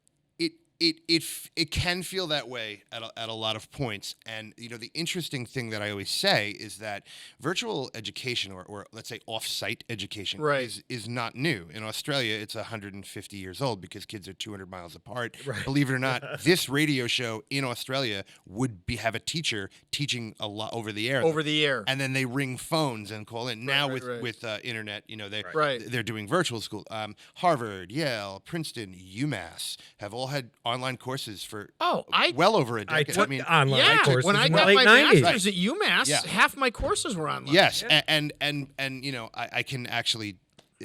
It can feel that way at a lot of points. And, the interesting thing that I always say is that virtual education or let's say off-site education is not new. In Australia, it's 150 years old because kids are 200 miles apart. Right. Believe it or not, this radio show in Australia would have a teacher teaching a lot over the air. And then they ring phones and call in. Now with internet, they're doing virtual school. Harvard, Yale, Princeton, UMass have all had online courses for well over a decade. I took online courses when I in got the late my 90s. master's at UMass, half my courses were online. Yes, and I can actually,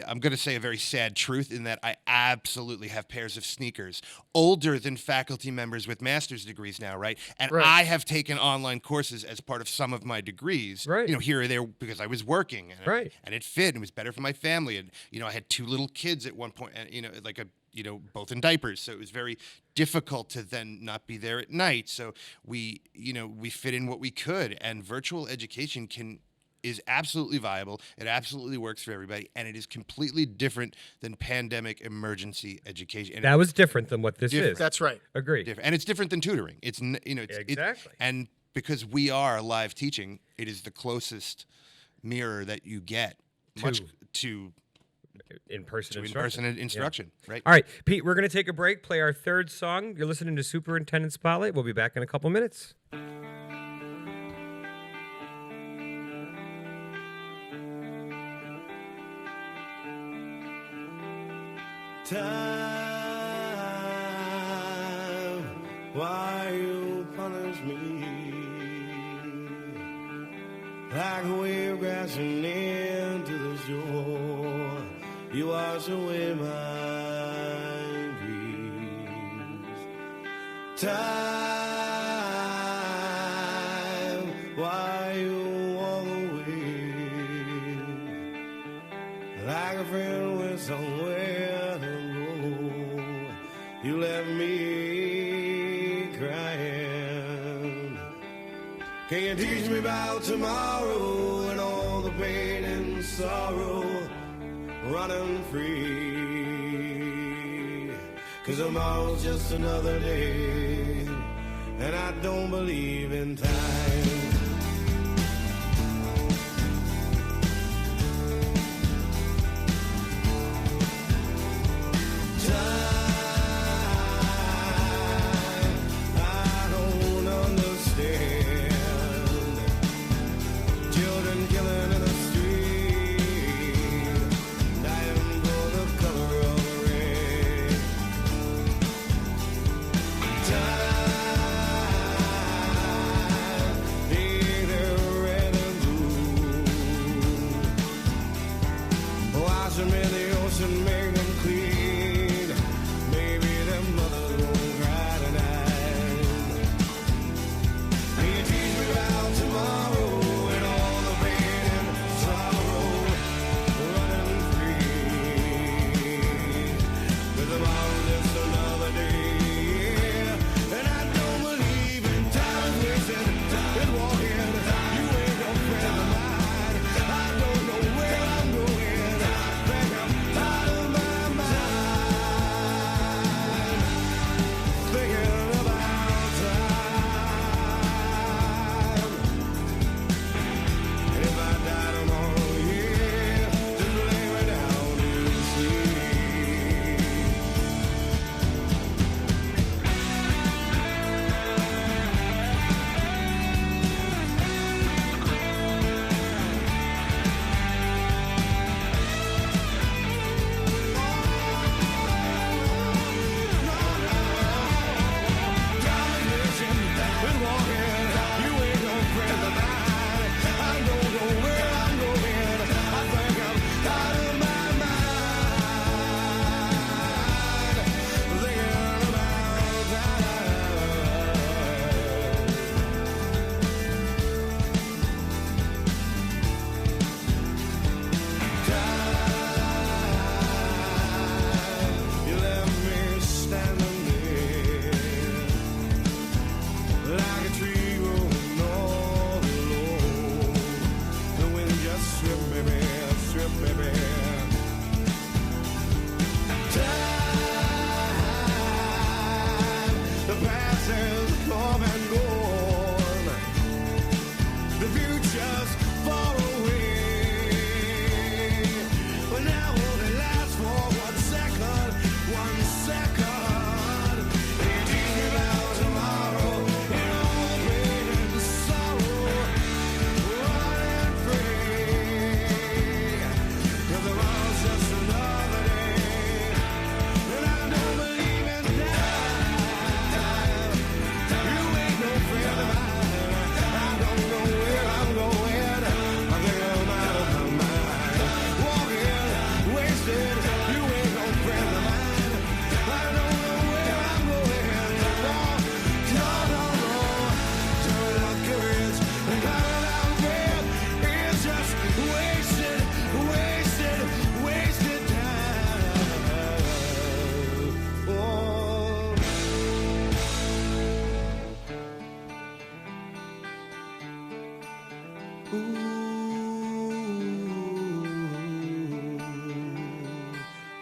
I'm going to say a very sad truth in that I absolutely have pairs of sneakers older than faculty members with master's degrees now, right? And I have taken online courses as part of some of my degrees, here or there because I was working, and it fit and it was better for my family, and I had two little kids at one point, and both in diapers, so it was very difficult to then not be there at night. So we fit in what we could, and virtual education is absolutely viable. It absolutely works for everybody, and it is completely different than pandemic emergency education. And that was different than what this is. That's right. Agreed. And it's different than tutoring. It's exactly. And because we are live teaching, it is the closest mirror that you get to in-person instruction. Right. All right, Pete, we're going to take a break, play our third song. You're listening to Superintendent Spotlight. We'll be back in a couple minutes. Time, why you punish me like a wave crashing into the shore? You wash away my dreams. Time, why you walk away like a friend went somewhere to go? You left me Can you teach me about tomorrow and all the pain and sorrow running free? 'Cause tomorrow's just another day, and I don't believe in time.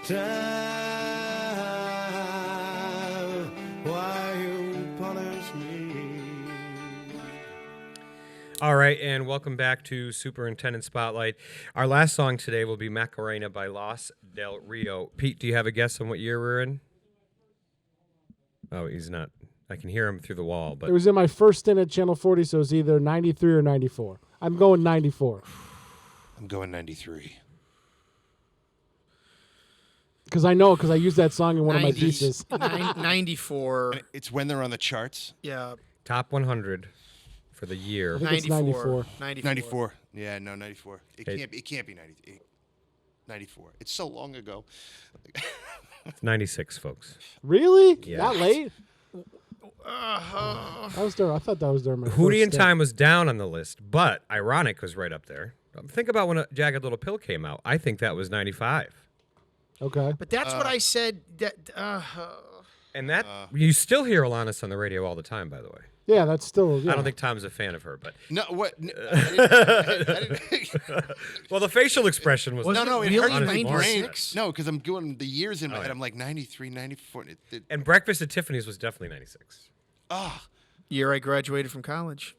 Time, why you punish me? All right, and welcome back to Superintendent Spotlight. Our last song today will be Macarena by Los Del Rio. Pete, do you have a guess on what year we're in? Oh, he's not. I can hear him through the wall. But It was in my first stint at Channel 40, so it's either 93 or 94. I'm going 94. I'm going 93. Because I know, because I used that song in one of my 90s. pieces. 94. It's when they're on the charts. Yeah. Top 100 for the year. I think it's 94. 94. Yeah, no, 94. Okay. It can't be 98. 94. It's so long ago. It's 96, folks. Really? Yeah. That late? That was during, I thought that was during my Hootie first and stint. Time was down on the list, but Ironic was right up there. Think about when a Jagged Little Pill came out. I think that was 95. Okay. But that's what I said. And that you still hear Alanis on the radio all the time, by the way. Yeah, that's still. I don't think Tom's a fan of her, but No, what? No, well, the facial expression was no, it hurt my honestly brain. 96. No, because I'm doing the years in my head. I'm like 93, 94. And Breakfast at Tiffany's was definitely 96. Year I graduated from college.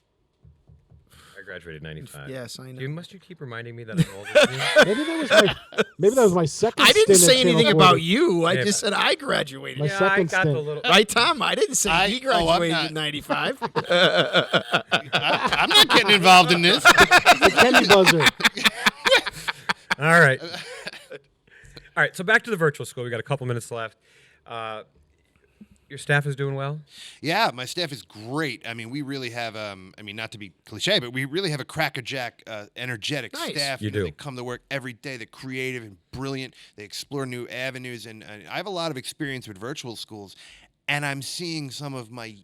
I graduated 95. Yes, I know. Must you keep reminding me that I'm older than you? Maybe that was my second. I didn't stint say at Channel anything 40. about you. I Yeah, just said I graduated. My second stint. Right, Tom? I didn't say he graduated in 95. I'm not getting involved in this. The Kenny buzzer. All right. All right. So back to the virtual school. We got a couple minutes left. Your staff is doing well? Yeah, my staff is great. I mean, we really have, not to be cliche, but we really have a crackerjack, energetic staff. You do. They come to work every day. They're creative and brilliant. They explore new avenues. And I have a lot of experience with virtual schools. And I'm seeing some of my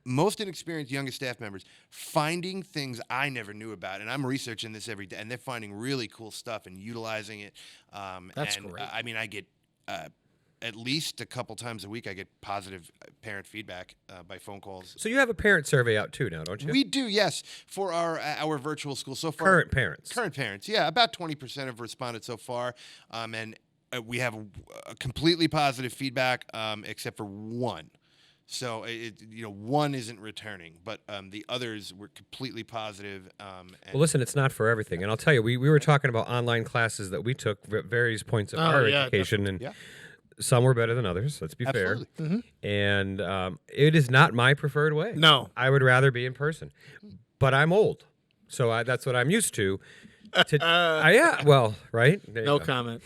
most inexperienced youngest staff members finding things I never knew about. And I'm researching this every day. And they're finding really cool stuff and utilizing it. That's great. I get... at least a couple times a week, I get positive parent feedback by phone calls. So you have a parent survey out too now, don't you? We do, yes, for our virtual school so far. Current parents. Current parents, yeah, about 20% have responded so far, and we have a completely positive feedback, except for one. So one isn't returning, but the others were completely positive. Well, listen, it's not for everything, and I'll tell you, we were talking about online classes that we took at various points of our education, and. Yeah. Some were better than others, let's be Absolutely. fair. Mm-hmm. And it is not my preferred way. No. I would rather be in person. But I'm old, so that's what I'm used to. Yeah, well, right? There you No go. comment.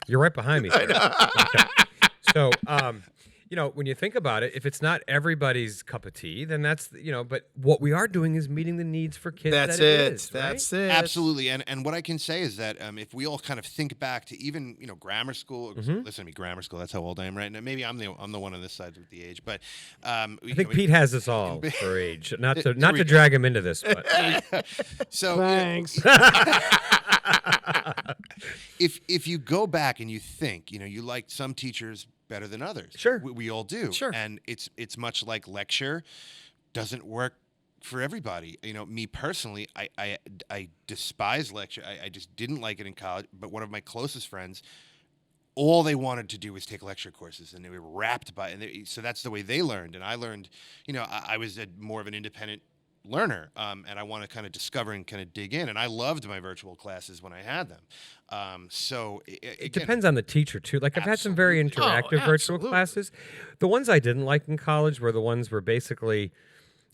You're right behind me. Okay. So, when you think about it, if it's not everybody's cup of tea, then that's, but what we are doing is meeting the needs for kids. That's that it. Is, That's right? it. Absolutely, and what I can say is that if we all kind of think back to even grammar school, listen to me, grammar school. That's how old I am right now. Maybe I'm the one on this side with the age, but I think Pete has us all for age. Not to drag him into this, but so Thanks. if you go back and you think, you like some teachers better than others. Sure. We all do. Sure. And it's much like lecture doesn't work for everybody. Me personally, I despise lecture. I just didn't like it in college, but one of my closest friends, all they wanted to do was take lecture courses, and they were wrapped by it. So that's the way they learned. And I learned, I was more of an independent learner, and I want to kind of discover and kind of dig in. And I loved my virtual classes when I had them. It depends on the teacher too. Like I've had some very interactive virtual classes. The ones I didn't like in college were the ones where basically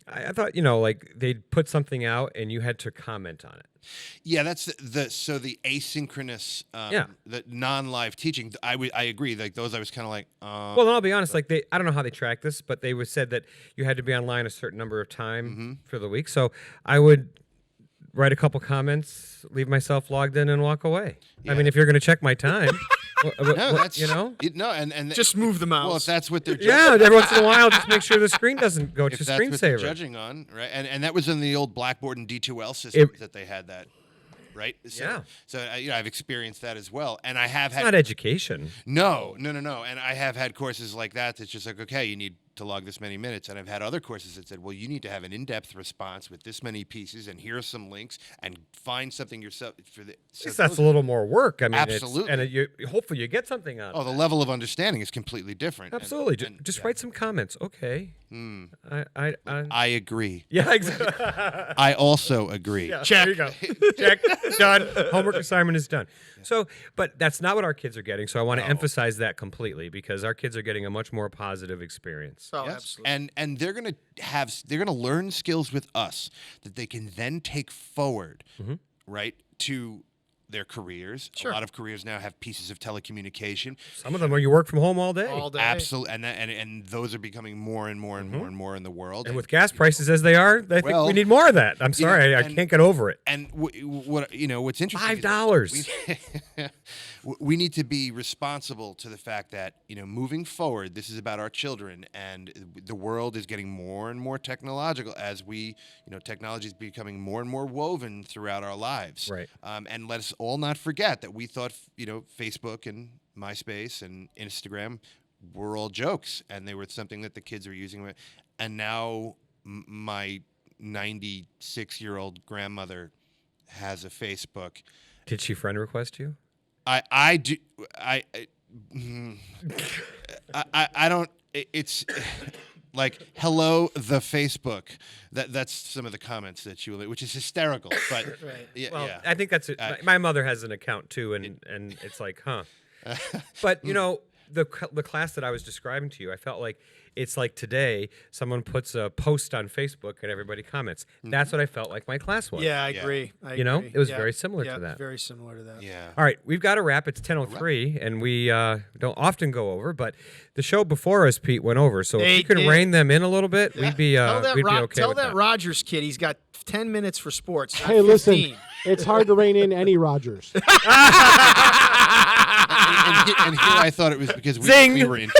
I thought, like they'd put something out and you had to comment on it. Yeah, that's the asynchronous, the non-live teaching. I agree. Like those, I was kind of like. Well, and I'll be honest. Like I don't know how they track this, but they said that you had to be online a certain number of time for the week. So I would write a couple comments, leave myself logged in, and walk away. Yeah. I mean, if you're going to check my time, and just move the mouse. Well, if that's what they're every once in a while, just make sure the screen doesn't go to screensaver. If that's what they're judging on, right? And that was in the old Blackboard and D2L systems that they had that. Right. So I've experienced that as well, and I have had. It's not education. No. And I have had courses like that. That's just like, okay, you need to log this many minutes, and I've had other courses that said, well, you need to have an in-depth response with this many pieces, and here are some links, and find something yourself for the. So that's a little more work. I mean, absolutely, hopefully you get something out of it. Oh, the level of understanding is completely different. Absolutely, just write some comments. Okay. I agree. Yeah, exactly. I also agree. Yeah, check. There you go. Check. Done. Homework assignment is done. Yeah. So, but that's not what our kids are getting. So I want to emphasize that completely because our kids are getting a much more positive experience. Oh, yes. Absolutely. And they're gonna learn skills with us that they can then take forward, right, to their careers. Sure. A lot of careers now have pieces of telecommunication. Some of them where you work from home all day. All day. Absolutely, and those are becoming more and more and more and more in the world. And with gas prices as they are, I think we need more of that. I'm sorry, I can't get over it. And what's interesting? $5. We need to be responsible to the fact that moving forward, this is about our children, and the world is getting more and more technological as technology is becoming more and more woven throughout our lives. Right. And let us all not forget that we thought Facebook and MySpace and Instagram were all jokes, and they were something that the kids were using. And now my 96-year-old grandmother has a Facebook. Did she friend request you? I don't. It's like, hello, the Facebook. That's some of the comments that she will, which is hysterical. But Right. yeah, Well, yeah. I think that's it. My mother has an account too, and it's like, huh. But you know, the class that I was describing to you, I felt like it's like today someone puts a post on Facebook and everybody comments. That's what I felt like my class was. Yeah, I agree. I You know, agree. it was Yeah. very similar Yeah, to that. Very similar to that. Yeah. All right, we've got to wrap. It's 10:03, and we don't often go over, but the show before us, Pete, went over. So They if you could did. rein them in a little bit, we'd be okay Tell with that that. Rogers kid he's got 10 minutes for sports. not Hey, listen, 15. it's hard to rein in any Rogers. And here I thought it was because Zing! we were in.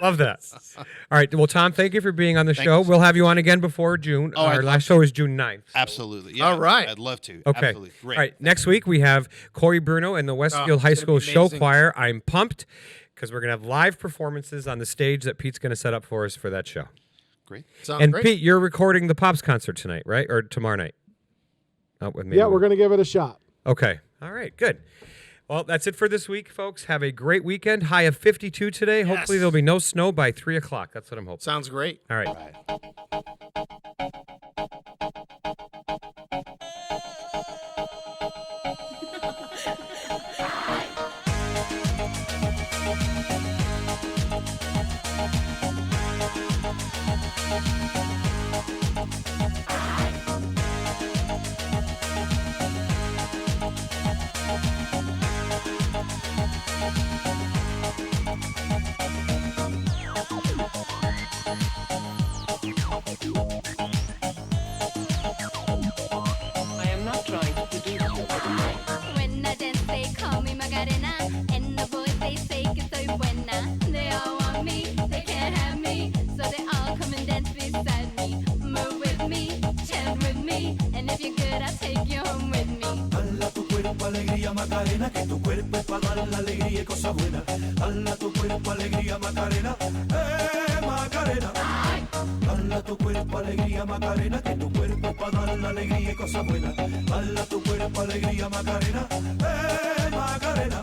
Love that. All right. Well, Tom, thank you for being on the Thank show. you. We'll have you on again before June. Oh, I'd Our love last show is June 9th. Absolutely. Yeah, All right. I'd love to. Okay. Absolutely. Great. All right. Next week, we have Corey Bruno and the Westfield High it's gonna School be Show amazing. Choir. I'm pumped because we're going to have live performances on the stage that Pete's going to set up for us for that show. Great. Sounds And great. Pete, you're recording the Pops concert tonight, right? Or tomorrow night? Out with me. Yeah, we're going to give it a shot. Okay. All right. Good. Well, that's it for this week, folks. Have a great weekend. High of 52 today. Hopefully, there'll be no snow by 3 o'clock. That's what I'm hoping. Sounds great. All right. I am not trying to seduce you. When I dance, they call me Macarena. And the boys, they say que soy buena. They all want me, they can't have me. So they all come and dance beside me. Move with me, chant with me. And if you're good, I'll take you home with me. Hala tu cuerpo alegría Macarena, que tu cuerpo es para dar la alegría y cosas buenas. Hala tu cuerpo alegría Macarena, Macarena. Hala tu cuerpo alegría Macarena, que tu cuerpo es para dar la alegría y cosas buenas. Hala tu cuerpo alegría Macarena, Macarena.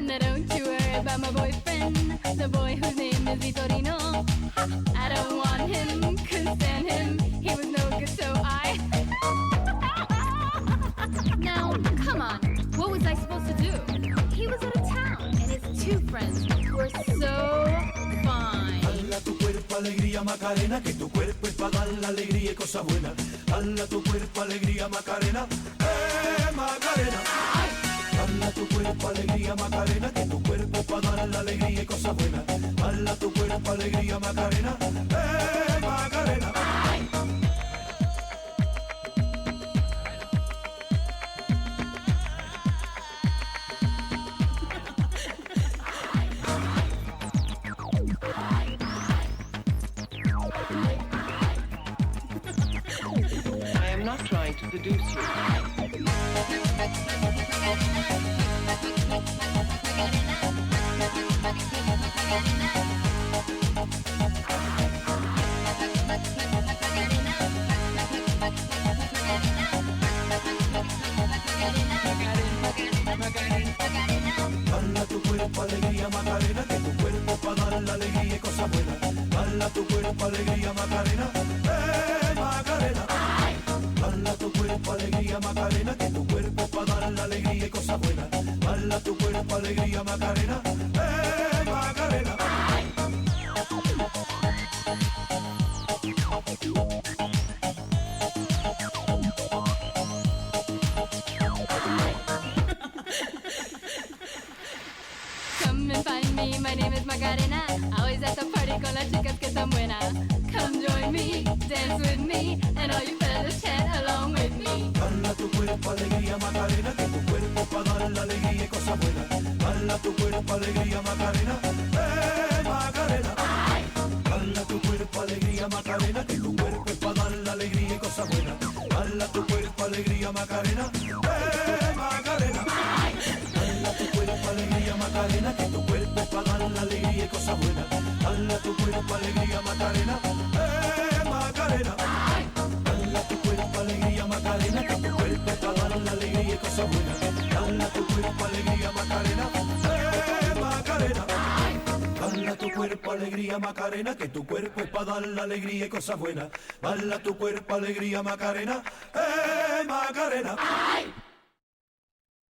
Now don't you worry about my boyfriend, the boy whose name is Vitorino. I don't want him, couldn't stand him. He was no good, so I. Now, come on, what was I supposed to do? He was out of town, and his two friends were so fine. Hala tu cuerpo alegría Macarena, que tu cuerpo es para dar la alegría y cosas buenas. Hala tu cuerpo alegría Macarena, Macarena. Hala tu cuerpo alegría Macarena, que tu cuerpo es para dar la alegría y cosas buenas. Hala tu cuerpo alegría Macarena, Macarena. I am not trying to seduce you. Hala tu cuerpo alegría Macarena, que tu cuerpo es para dar la alegría y cosas buenas. Hala tu cuerpo alegría Macarena, Macarena. Hala tu cuerpo alegría Macarena, que tu cuerpo es para dar la alegría y cosas buenas. Hala tu cuerpo alegría Macarena, Macarena. Come and find me, my name is Macarena. Always at the party con las chicas que están buenas. Come join me, dance with me, and all you fellas chant along with me. Hala tu cuerpo alegría Macarena, que tu cuerpo es para dar la alegría y cosas buenas. Hala tu cuerpo alegría Macarena, Macarena. Hala tu cuerpo alegría Macarena, que tu cuerpo es para dar la alegría y cosas buenas. Hala tu cuerpo alegría Macarena, Macarena. Hala tu cuerpo alegría Macarena, que tu cuerpo cuerpo es para dar la alegría y cosas buenas. Dale a tu cuerpo alegría, Macarena, Macarena. Dale a tu cuerpo alegría, Macarena, que tu cuerpo es para dar la alegría y cosas buenas. Dale a tu cuerpo alegría, Macarena, Macarena. Dale a tu cuerpo alegría, Macarena, que tu cuerpo es para dar la alegría y cosas buenas. Dale a tu cuerpo alegría, Macarena, Macarena.